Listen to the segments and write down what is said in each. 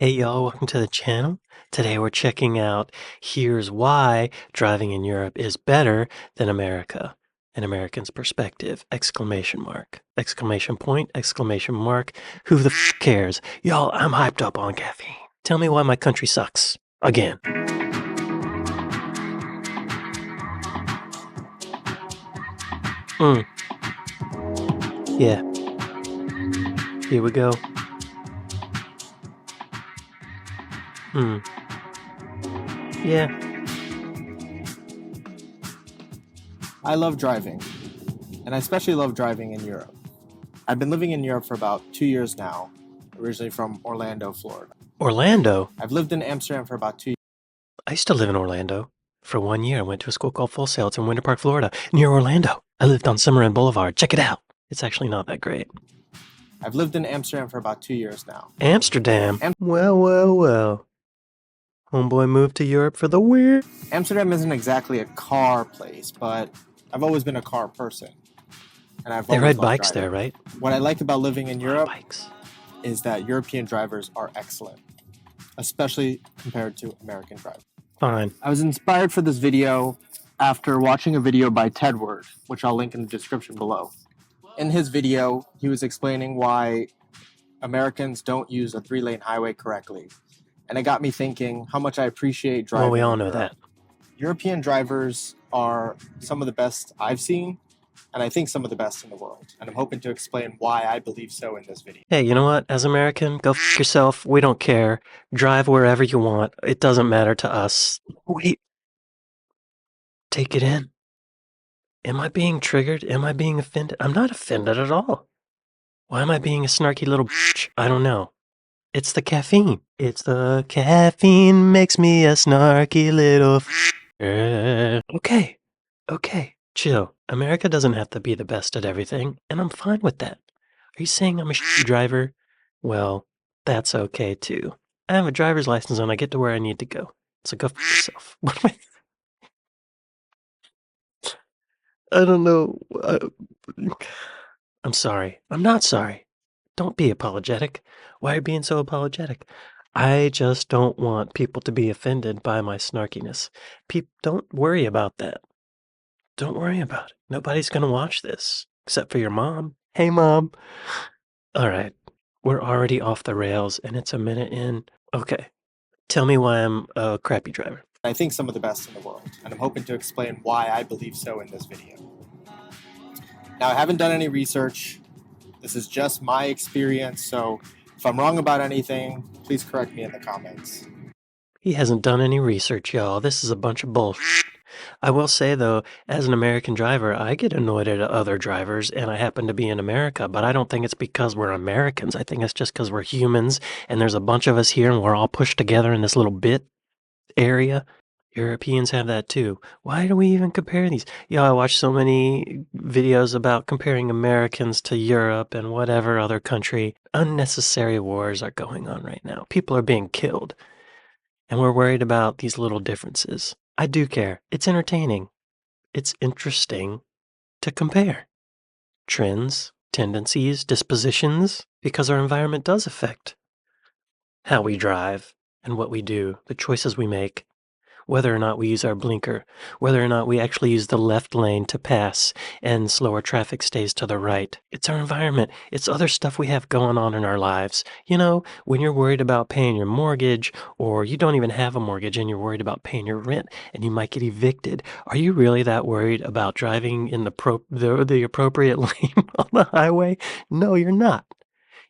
Hey y'all, welcome to the channel. Today we're checking out Here's Why Driving in Europe is Better Than America. An American's Perspective! Exclamation mark. Exclamation point, exclamation mark. Who the f cares? Y'all, I'm hyped up on caffeine. Tell me why my country sucks. Again. Yeah. Here we go. Yeah. I love driving, and I especially love driving in Europe. I've been living in Europe for about 2 years now, originally from Orlando, Florida. Orlando? I've lived in Amsterdam for about 2 years. I used to live in Orlando. For 1 year, I went to a school called Full Sail. It's in Winter Park, Florida, near Orlando. I lived on Summer Inn Boulevard. Check it out. It's actually not that great. I've lived in Amsterdam for about 2 years now. Amsterdam? Well. Homeboy moved to Europe for the weird. Amsterdam isn't exactly a car place, but I've always been a car person. And I've They always ride loved bikes driving. there, right? What I like about living in Europe Bikes. is that European drivers are excellent, especially compared to American drivers. Fine. I was inspired for this video after watching a video by Tedward, which I'll link in the description below. In his video, he was explaining why Americans don't use a 3-lane highway correctly. And it got me thinking how much I appreciate driving. Well, we all in know Europe. that. European drivers are some of the best I've seen, and I think some of the best in the world. And I'm hoping to explain why I believe so in this video. Hey, you know what? As American, go f yourself. We don't care. Drive wherever you want. It doesn't matter to us. Wait. Take it in. Am I being triggered? Am I being offended? I'm not offended at all. Why am I being a snarky little bitch? I don't know. It's the caffeine. It's the caffeine makes me a snarky little Okay. Chill. America doesn't have to be the best at everything, and I'm fine with that. Are you saying I'm a driver? Well, that's okay too. I have a driver's license and I get to where I need to go. So go f yourself. What am I don't know. I'm sorry. I'm not sorry. Don't be apologetic. Why are you being so apologetic? I just don't want people to be offended by my snarkiness. Don't worry about that. Don't worry about it. Nobody's going to watch this except for your mom. Hey, Mom. All right. We're already off the rails and it's a minute in. Okay. Tell me why I'm a crappy driver. I think some of the best in the world, and I'm hoping to explain why I believe so in this video. Now, I haven't done any research. This is just my experience, so if I'm wrong about anything, please correct me in the comments. He hasn't done any research, y'all. This is a bunch of bullshit. I will say, though, as an American driver, I get annoyed at other drivers, and I happen to be in America, but I don't think it's because we're Americans. I think it's just because we're humans, and there's a bunch of us here, and we're all pushed together in this little bit area. Europeans have that too. Why do we even compare these? I watch so many videos about comparing Americans to Europe and whatever other country. Unnecessary wars are going on right now. People are being killed. And we're worried about these little differences. I do care. It's entertaining. It's interesting to compare trends, tendencies, dispositions, because our environment does affect how we drive and what we do, the choices we make, whether or not we use our blinker, whether or not we actually use the left lane to pass and slower traffic stays to the right. It's our environment. It's other stuff we have going on in our lives. When you're worried about paying your mortgage, or you don't even have a mortgage and you're worried about paying your rent and you might get evicted, are you really that worried about driving in the appropriate lane on the highway? No, you're not.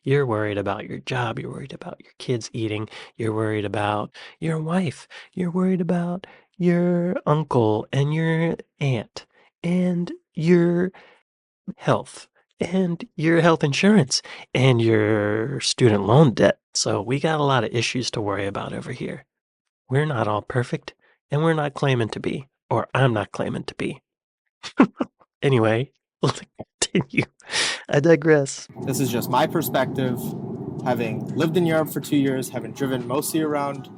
You're worried about your job. You're worried about your kids eating. You're worried about your wife. You're worried about your uncle and your aunt and your health and your health insurance and your student loan debt. So we got a lot of issues to worry about over here. We're not all perfect, and we're not claiming to be, or I'm not claiming to be. Anyway, let's continue. I digress. This is just my perspective, having lived in Europe for 2 years, having driven mostly around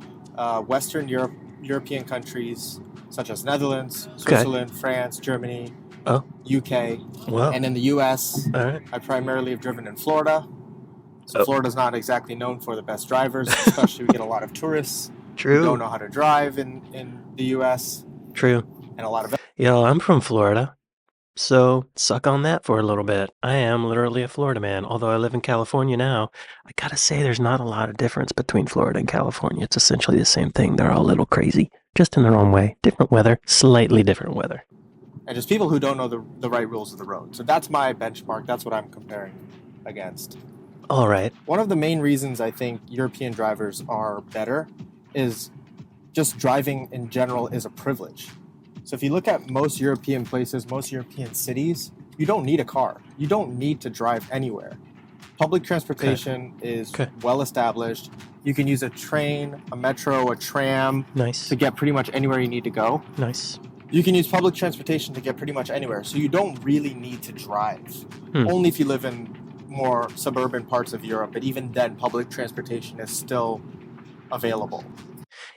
Western European countries such as Netherlands, Switzerland, France, Germany, UK, Well, and in the US, all right. I primarily have driven in Florida. So Florida's not exactly known for the best drivers, especially we get a lot of tourists who don't know how to drive in the U.S. True. And a lot of... Yo, I'm from Florida, so suck on that for a little bit. I am literally a Florida man, although I live in California now. I gotta say, there's not a lot of difference between Florida and California. It's essentially the same thing. They're all a little crazy, just in their own way. Different weather, slightly different weather. And just people who don't know the right rules of the road. So that's my benchmark. That's what I'm comparing against. All right. One of the main reasons I think European drivers are better is just driving in general is a privilege. So if you look at most European places, most European cities, you don't need a car. You don't need to drive anywhere. Public transportation is well established. You can use a train, a metro, a tram to get pretty much anywhere you need to go. Nice. You can use public transportation to get pretty much anywhere. So you don't really need to drive. Only if you live in more suburban parts of Europe, but even then public transportation is still available.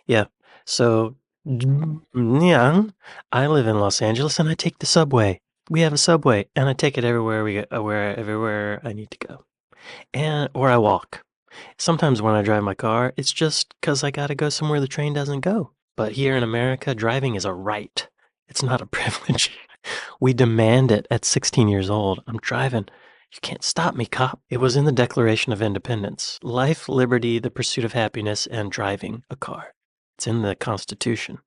Yeah. So, yeah, I live in Los Angeles and I take the subway. We have a subway and I take it everywhere everywhere I need to go. Or I walk. Sometimes when I drive my car, it's just because I gotta go somewhere the train doesn't go. But here in America, driving is a right. It's not a privilege. We demand it at 16 years old. I'm driving. You can't stop me, cop. It was in the Declaration of Independence. Life, liberty, the pursuit of happiness, and driving a car. It's in the Constitution.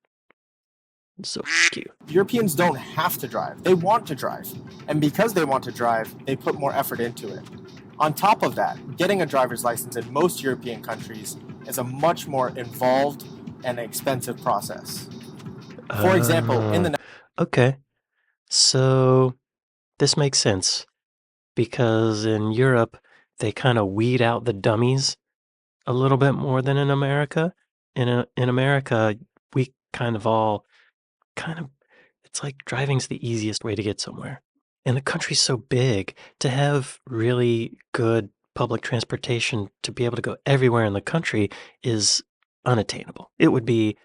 So f*** you. Europeans don't have to drive. They want to drive. And because they want to drive, they put more effort into it. On top of that, getting a driver's license in most European countries is a much more involved and expensive process. For example, in the... Okay. So this makes sense. Because in Europe, they kind of weed out the dummies a little bit more than in America. In America, we it's like driving's the easiest way to get somewhere. And the country's so big, to have really good public transportation to be able to go everywhere in the country is unattainable. It would be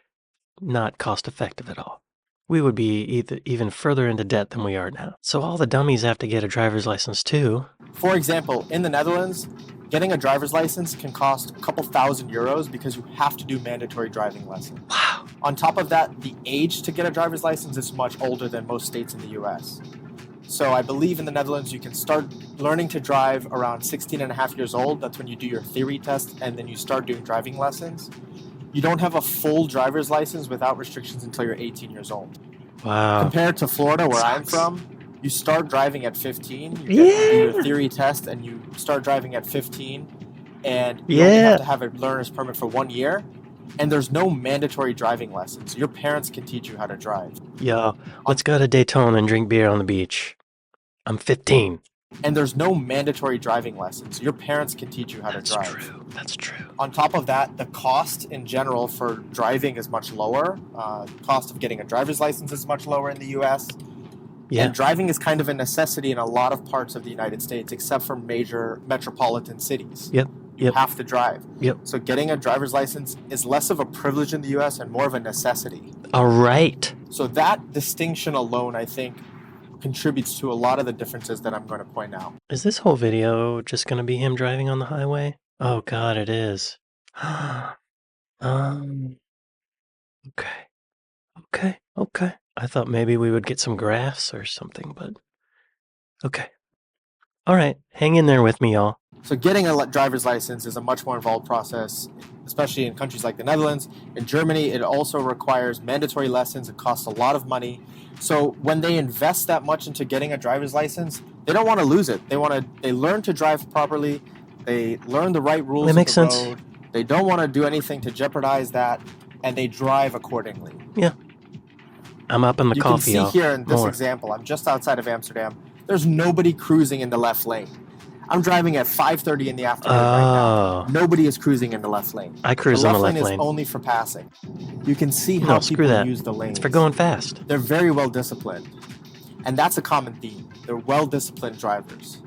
not cost effective at all. We would be even further into debt than we are now. So all the dummies have to get a driver's license too. For example, in the Netherlands, getting a driver's license can cost a couple €1,000 because you have to do mandatory driving lessons. Wow. On top of that, the age to get a driver's license is much older than most states in the US. So I believe in the Netherlands, you can start learning to drive around 16 and a half years old. That's when you do your theory test and then you start doing driving lessons. You don't have a full driver's license without restrictions until you're 18 years old. Wow. Compared to Florida, where I'm from, you start driving at 15. You do your theory test and you start driving at 15. And you only have to have a learner's permit for 1 year. And there's no mandatory driving lessons. Your parents can teach you how to drive. Yo, let's go to Daytona and drink beer on the beach. I'm 15. And there's no mandatory driving lessons. Your parents can teach you how to drive. That's true. On top of that, the cost in general for driving is much lower. Cost of getting a driver's license is much lower in the U.S. Yeah. And driving is kind of a necessity in a lot of parts of the United States, except for major metropolitan cities. Yep. You have to drive. Yep. So getting a driver's license is less of a privilege in the U.S. and more of a necessity. All right. So that distinction alone, I think, contributes to a lot of the differences that I'm going to point out. Is this whole video just going to be him driving on the highway? Oh God, it is. Okay. I thought maybe we would get some graphs or something, but okay. All right, hang in there with me, y'all. So getting a driver's license is a much more involved process, especially in countries like the Netherlands. In Germany, it also requires mandatory lessons. It costs a lot of money. So when they invest that much into getting a driver's license, they don't want to lose it. They learn to drive properly. They learn the right rules of the road. They don't want to do anything to jeopardize that, and they drive accordingly. Yeah. I'm up in the coffee, You can see here in this example, I'm just outside of Amsterdam. There's nobody cruising in the left lane. I'm driving at 5:30 in the afternoon right now. Nobody is cruising in the left lane. I cruise on the left lane. The left lane is only for passing. You can see how people use the lanes. It's for going fast. They're very well disciplined. And that's a common theme. They're well-disciplined drivers.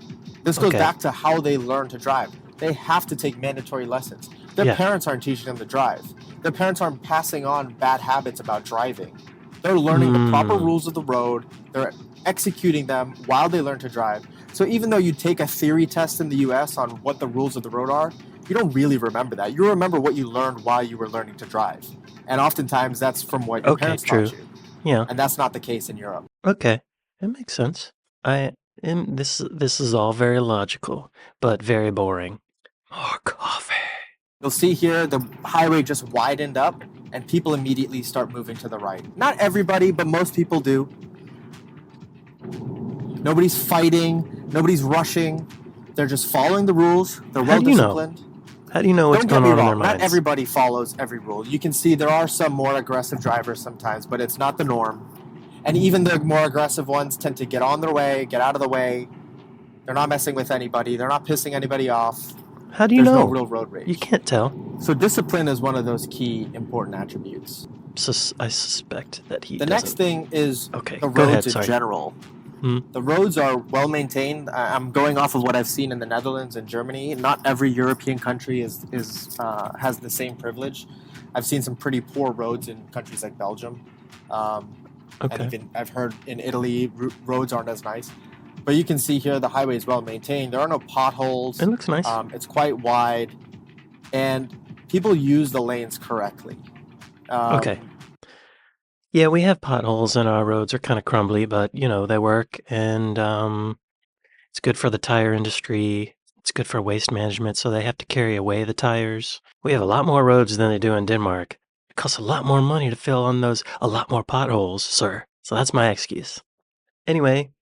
This goes back to how they learn to drive. They have to take mandatory lessons. Their parents aren't teaching them to drive. Their parents aren't passing on bad habits about driving. They're learning the proper rules of the road. They're executing them while they learn to drive. So even though you take a theory test in the US on what the rules of the road are, you don't really remember that. You remember what you learned while you were learning to drive. And oftentimes that's from what your Okay, parents true. taught you. Yeah. And that's not the case in Europe. Okay. That makes sense. This is all very logical, but very boring. More coffee. You'll see here the highway just widened up and people immediately start moving to the right. Not everybody, but most people do. Nobody's fighting, nobody's rushing. They're just following the rules. They're How well do you know? disciplined. How do you know what's Don't get going me on in their wrong, not minds? everybody follows every rule. You can see there are some more aggressive drivers sometimes, but it's not the norm. And even the more aggressive ones tend to get on their way, get out of the way. They're not messing with anybody. They're not pissing anybody off. How do you There's no know? real road rage. You can't tell. So discipline is one of those key important attributes. I suspect that he The doesn't. next thing is Okay, the go ahead, roads in sorry. general. The roads are well maintained. I'm going off of what I've seen in the Netherlands and Germany. Not every European country has the same privilege. I've seen some pretty poor roads in countries like Belgium, and Okay. even I've heard in Italy roads aren't as nice. But you can see here the highway is well maintained. There are no potholes. It looks nice. It's quite wide, and people use the lanes correctly. Okay. Yeah, we have potholes and our roads are kind of crumbly, but you know, they work and it's good for the tire industry. It's good for waste management, so they have to carry away the tires. We have a lot more roads than they do in Denmark. It costs a lot more money to fill on those, a lot more potholes, sir. So that's my excuse. Anyway,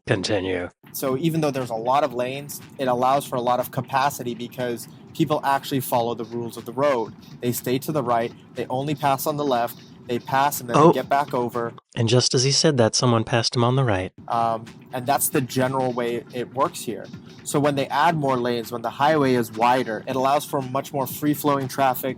continue. So even though there's a lot of lanes, it allows for a lot of capacity because people actually follow the rules of the road. They stay to the right, they only pass on the left, they pass and then they get back over. And just as he said that, someone passed him on the right. And that's the general way it works here. So when they add more lanes, when the highway is wider, it allows for much more free-flowing traffic,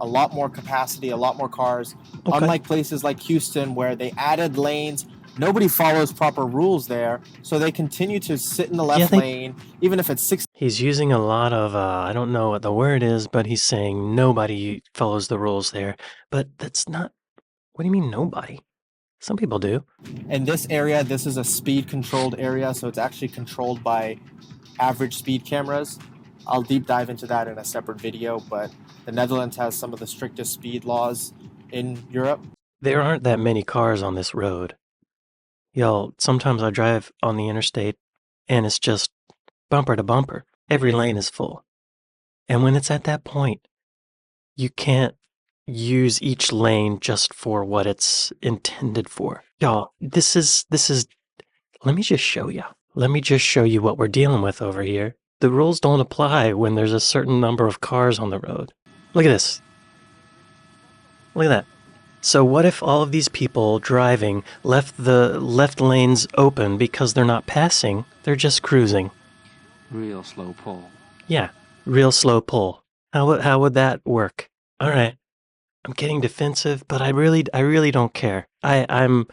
a lot more capacity, a lot more cars. Okay. Unlike places like Houston where they added lanes, nobody follows proper rules there, so they continue to sit in the left lane, even if it's 60. He's using a lot of, I don't know what the word is, but he's saying nobody follows the rules there. But that's not, what do you mean nobody? Some people do. In this area, this is a speed-controlled area, so it's actually controlled by average speed cameras. I'll deep dive into that in a separate video, but the Netherlands has some of the strictest speed laws in Europe. There aren't that many cars on this road. Y'all, sometimes I drive on the interstate and it's just bumper to bumper. Every lane is full. And when it's at that point, you can't use each lane just for what it's intended for. Y'all, this is, let me just show you. Let me just show you what we're dealing with over here. The rules don't apply when there's a certain number of cars on the road. Look at this. Look at that. So what if all of these people driving left the left lanes open because they're not passing, they're just cruising? Real slow pull. Yeah, real slow pull. How would that work? All right. I'm getting defensive, but I really don't care. I'm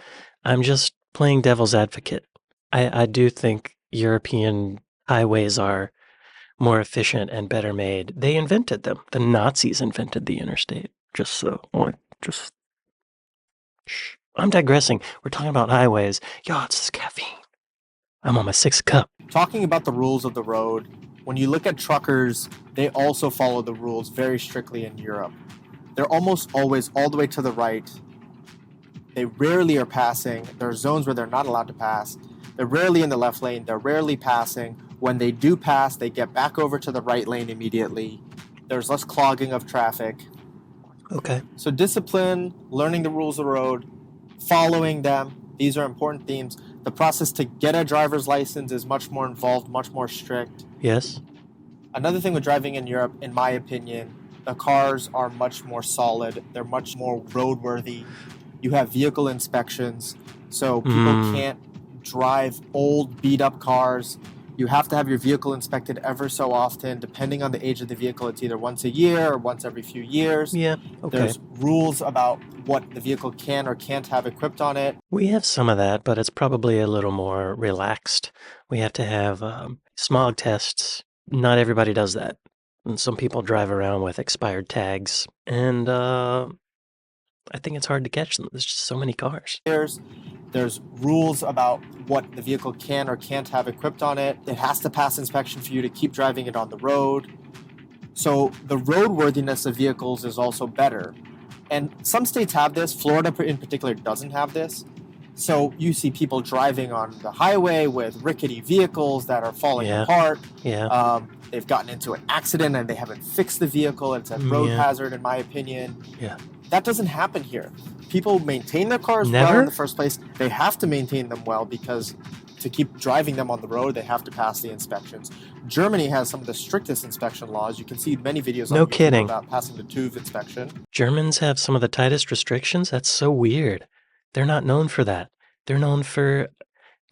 just playing devil's advocate. I do think European highways are more efficient and better made. They invented them. The Nazis invented the interstate. Shh. I'm digressing. We're talking about highways. Yo, it's this caffeine. I'm on my 6th cup. Talking about the rules of the road, when you look at truckers, they also follow the rules very strictly in Europe. They're almost always all the way to the right. They rarely are passing. There are zones where they're not allowed to pass. They're rarely in the left lane. They're rarely passing. When they do pass, they get back over to the right lane immediately. There's less clogging of traffic. Okay. So discipline, learning the rules of the road, following them, these are important themes. The process to get a driver's license is much more involved, much more strict. Yes. Another thing with driving in Europe, in my opinion, the cars are much more solid. They're much more roadworthy. You have vehicle inspections, so people can't drive old, beat-up cars. You have to have your vehicle inspected ever so often. Depending on the age of the vehicle, it's either once a year or once every few years. Yeah, okay. There's rules about what the vehicle can or can't have equipped on it. We have some of that, but it's probably a little more relaxed. We have to have smog tests. Not everybody does that. And some people drive around with expired tags. And I think it's hard to catch them. There's just so many cars. There's rules about what the vehicle can or can't have equipped on it. It has to pass inspection for you to keep driving it on the road. So the roadworthiness of vehicles is also better. And some states have this. Florida in particular doesn't have this. So you see people driving on the highway with rickety vehicles that are falling apart. Yeah. They've gotten into an accident and they haven't fixed the vehicle. It's a road hazard, in my opinion. Yeah. That doesn't happen here. People maintain their cars Never? well in the first place. They have to maintain them well because to keep driving them on the road, they have to pass the inspections. Germany has some of the strictest inspection laws. You can see many videos on YouTube about passing the TÜV inspection. Germans have some of the tightest restrictions? That's so weird. They're not known for that. They're known for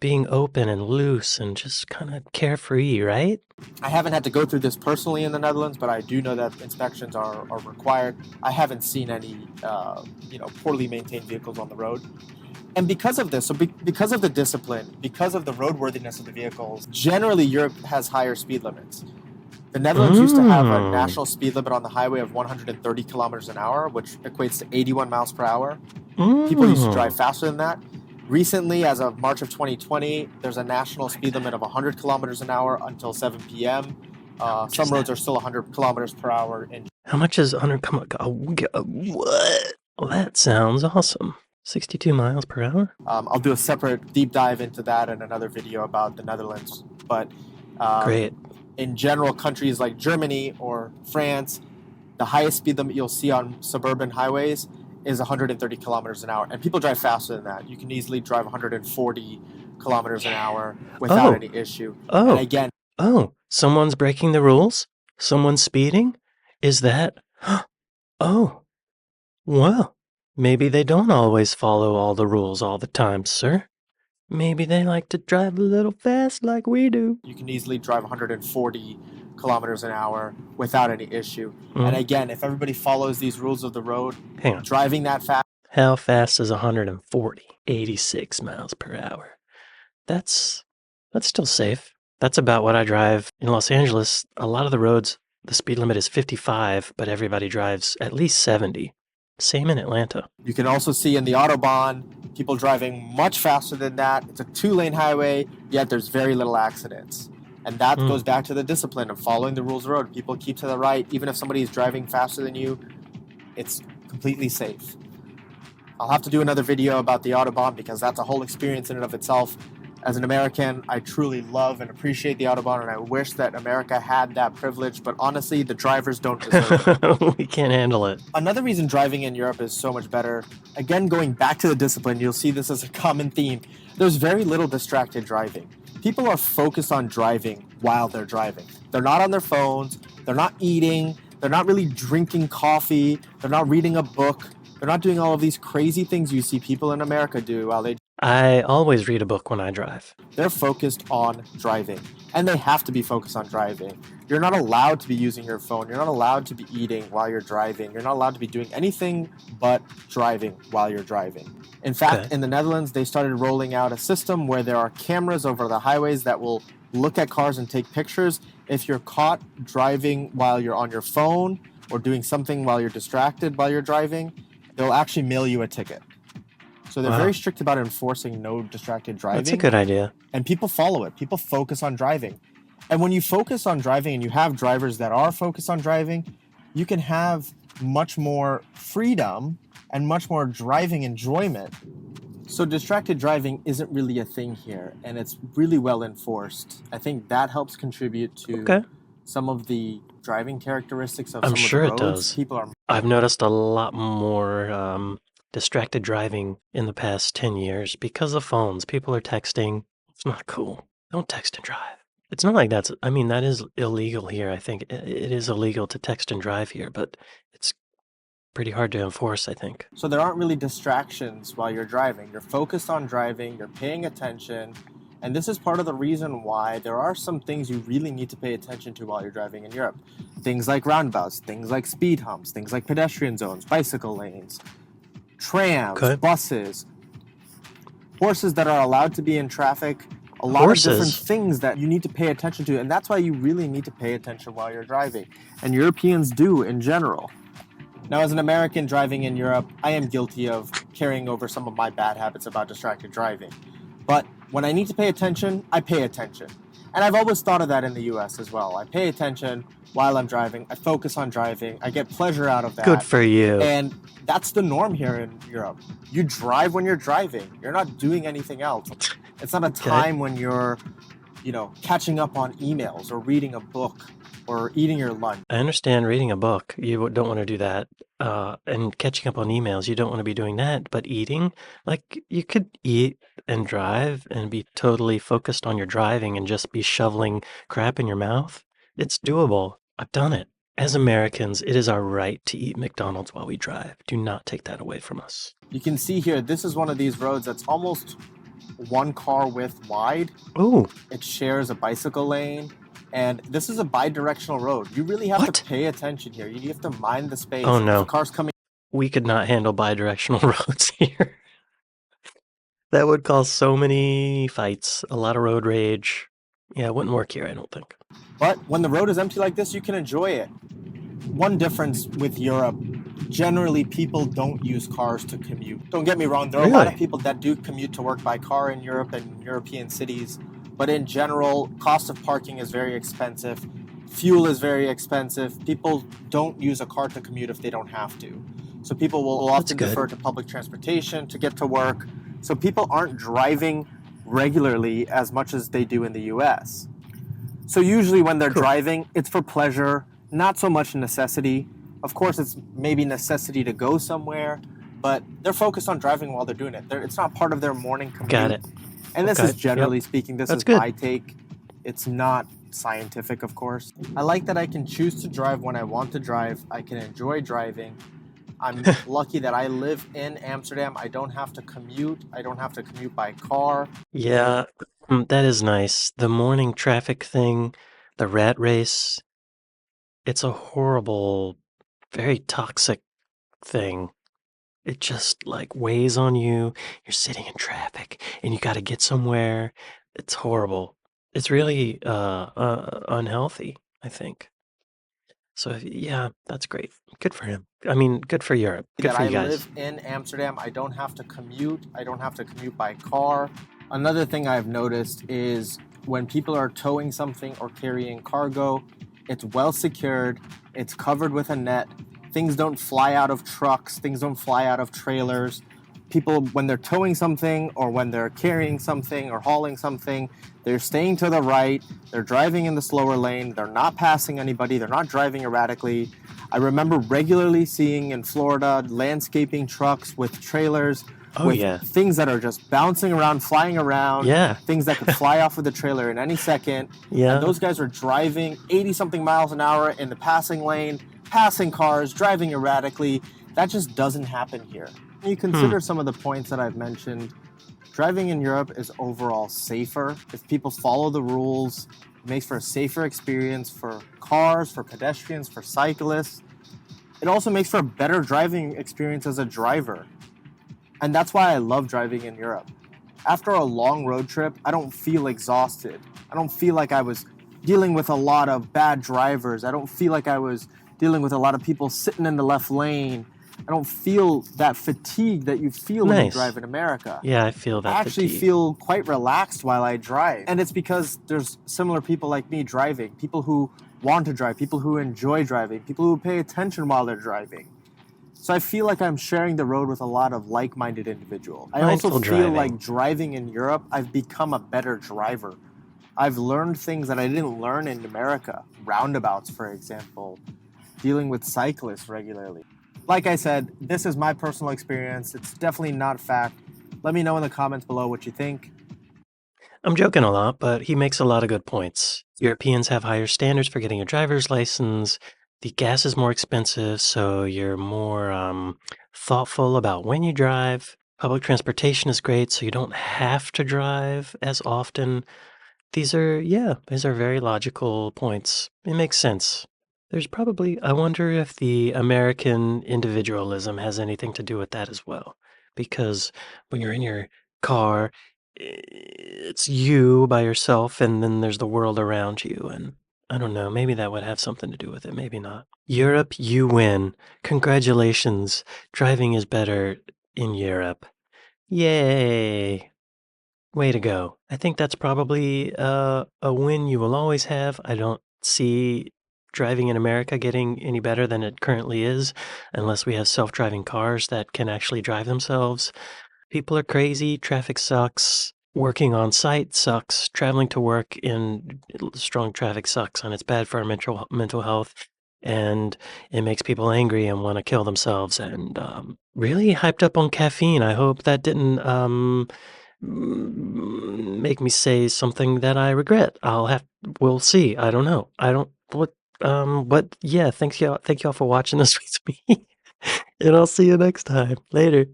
being open and loose and just kind of carefree, right? I haven't had to go through this personally in the Netherlands, but I do know that inspections are required. I haven't seen any, poorly maintained vehicles on the road. And because of this, because of the discipline, because of the roadworthiness of the vehicles, generally Europe has higher speed limits. The Netherlands used to have a national speed limit on the highway of 130 kilometers an hour, which equates to 81 miles per hour. People used to drive faster than that. Recently, as of March of 2020, there's a national speed limit of 100 kilometers an hour until 7 p.m. Some roads are still 100 kilometers per hour. How much is 100? What? Well, that sounds awesome. 62 miles per hour? I'll do a separate deep dive into that in another video about the Netherlands. But Great. In general, countries like Germany or France, the highest speed limit you'll see on suburban highways is 130 kilometers an hour. And people drive faster than that. You can easily drive 140 kilometers an hour without any issue. And again... someone's breaking the rules? Someone's speeding? Is that... Oh, well, maybe they don't always follow all the rules all the time, sir. Maybe they like to drive a little fast like we do. You can easily drive 140 kilometers an hour without any issue. And again, if everybody follows these rules of the road, driving that fast... How fast is 140? 86 miles per hour. That's still safe. That's about what I drive in Los Angeles. A lot of the roads, the speed limit is 55, but everybody drives at least 70. Same in Atlanta. You can also see in the Autobahn, people driving much faster than that. It's a 2-lane highway, yet there's very little accidents. And that goes back to the discipline of following the rules of the road. People keep to the right. Even if somebody is driving faster than you, it's completely safe. I'll have to do another video about the Autobahn because that's a whole experience in and of itself. As an American, I truly love and appreciate the Autobahn, and I wish that America had that privilege, but honestly, the drivers don't deserve it. We can't handle it. Another reason driving in Europe is so much better, again, going back to the discipline, you'll see this as a common theme. There's very little distracted driving. People are focused on driving while they're driving. They're not on their phones, they're not eating, they're not really drinking coffee, they're not reading a book, they're not doing all of these crazy things you see people in America do while they... I always read a book when I drive. They're focused on driving, and they have to be focused on driving. You're not allowed to be using your phone. You're not allowed to be eating while you're driving. You're not allowed to be doing anything but driving while you're driving. In fact, in the Netherlands, they started rolling out a system where there are cameras over the highways that will look at cars and take pictures. If you're caught driving while you're on your phone or doing something while you're distracted while you're driving, they'll actually mail you a ticket. So they're very strict about enforcing no distracted driving. That's a good idea. And people follow it. People focus on driving. And when you focus on driving and you have drivers that are focused on driving, you can have much more freedom and much more driving enjoyment. So distracted driving isn't really a thing here, and it's really well enforced. I think that helps contribute to some of the driving characteristics of some of the roads. It does. People are... I've noticed a lot more distracted driving in the past 10 years because of phones. People are texting. It's not cool. Don't text and drive. It's not like that is illegal here. I think it is illegal to text and drive here, but it's pretty hard to enforce, I think. So there aren't really distractions while you're driving. You're focused on driving, you're paying attention, and this is part of the reason why there are some things you really need to pay attention to while you're driving in Europe. Things like roundabouts, things like speed humps, things like pedestrian zones, bicycle lanes, trams, buses, horses that are allowed to be in traffic, a lot of different things that you need to pay attention to, and that's why you really need to pay attention while you're driving, and Europeans do in general. Now, as an American driving in Europe, I am guilty of carrying over some of my bad habits about distracted driving. But when I need to pay attention, I pay attention. And I've always thought of that in the US as well. I pay attention while I'm driving, I focus on driving, I get pleasure out of Good that. for you. And that's the norm here in Europe. You drive when you're driving, you're not doing anything else. It's not a time when you're, catching up on emails or reading a book or eating your lunch. I understand reading a book. You don't want to do that. And catching up on emails, you don't want to be doing that. But eating, like you could eat and drive and be totally focused on your driving and just be shoveling crap in your mouth. It's doable. I've done it. As Americans, it is our right to eat McDonald's while we drive. Do not take that away from us. You can see here, this is one of these roads that's almost one car width wide. Oh, It shares a bicycle lane. And this is a bi-directional road. You really have What? to pay attention here. You have to mind the space. Oh, no. If a car's coming we could not handle bi-directional roads here. That would cause so many fights, a lot of road rage. Yeah, it wouldn't work here, I don't think. But when the road is empty like this, you can enjoy it. One difference with Europe, generally people don't use cars to commute. Don't get me wrong, there are a lot of Really? people that do commute to work by car in Europe and European cities. But in general, cost of parking is very expensive. Fuel is very expensive. People don't use a car to commute if they don't have to. So people will often good. defer to public transportation to get to work. So people aren't driving regularly as much as they do in the US. So usually when they're Cool. driving, it's for pleasure, not so much necessity. Of course, it's maybe necessity to go somewhere, but they're focused on driving while they're doing it. It's not part of their morning commute. Got it. And this Okay, is generally speaking, this That's is good. my take. It's not scientific, of course. I like that I can choose to drive when I want to drive. I can enjoy driving. I'm lucky that I live in Amsterdam. I don't have to commute. I don't have to commute by car. Yeah, that is nice. The morning traffic thing, the rat race, it's a horrible, very toxic thing. It just like weighs on you. You're sitting in traffic and you got to get somewhere. It's horrible. It's really unhealthy, I think. So yeah, that's great. Good for him. I mean, good for Europe. Good That for I you guys. live in Amsterdam. I don't have to commute. I don't have to commute by car. Another thing I've noticed is when people are towing something or carrying cargo, it's well secured, it's covered with a net. Things don't fly out of trucks, things don't fly out of trailers. People, when they're towing something or when they're carrying something or hauling something, they're staying to the right, they're driving in the slower lane, they're not passing anybody, they're not driving erratically. I remember regularly seeing in Florida landscaping trucks with trailers Oh, with yeah. things that are just bouncing around, flying around, Yeah. things that could fly off of the trailer in any second. Yeah. And those guys are driving 80 something miles an hour in the passing lane, passing cars, driving erratically. That just doesn't happen here. When you consider some of the points that I've mentioned, driving in Europe is overall safer. If people follow the rules, it makes for a safer experience for cars, for pedestrians, for cyclists. It also makes for a better driving experience as a driver. And that's why I love driving in Europe. After a long road trip, I don't feel exhausted. I don't feel like I was dealing with a lot of bad drivers. I don't feel like I was dealing with a lot of people sitting in the left lane. I don't feel that fatigue that you feel when you Nice. drive in America. Yeah, I feel that I actually fatigue. feel quite relaxed while I drive. And it's because there's similar people like me driving, people who want to drive, people who enjoy driving, people who pay attention while they're driving. So I feel like I'm sharing the road with a lot of like-minded individuals. I also Mindful feel driving. like driving in Europe, I've become a better driver. I've learned things that I didn't learn in America. Roundabouts, for example, dealing with cyclists regularly. Like I said, this is my personal experience. It's definitely not fact. Let me know in the comments below what you think. I'm joking a lot, but he makes a lot of good points. Europeans have higher standards for getting a driver's license. The gas is more expensive, so you're more thoughtful about when you drive. Public transportation is great, so you don't have to drive as often. These are very logical points. It makes sense. I wonder if the American individualism has anything to do with that as well. Because when you're in your car, it's you by yourself, and then there's the world around you. And I don't know, maybe that would have something to do with it, maybe not. Europe, you win. Congratulations. Driving is better. in Europe. Yay! Way to go. I think that's probably a win you will always have. I don't see driving in America getting any better than it currently is, unless we have self-driving cars that can actually drive themselves. People are crazy, traffic sucks, working on site sucks, traveling to work in strong traffic sucks, and it's bad for our mental health, and it makes people angry and want to kill themselves, and really hyped up on caffeine. I hope that didn't make me say something that I regret. We'll see. I don't know. I don't what but yeah, thank y'all for watching this with me. And I'll see you next time. Later.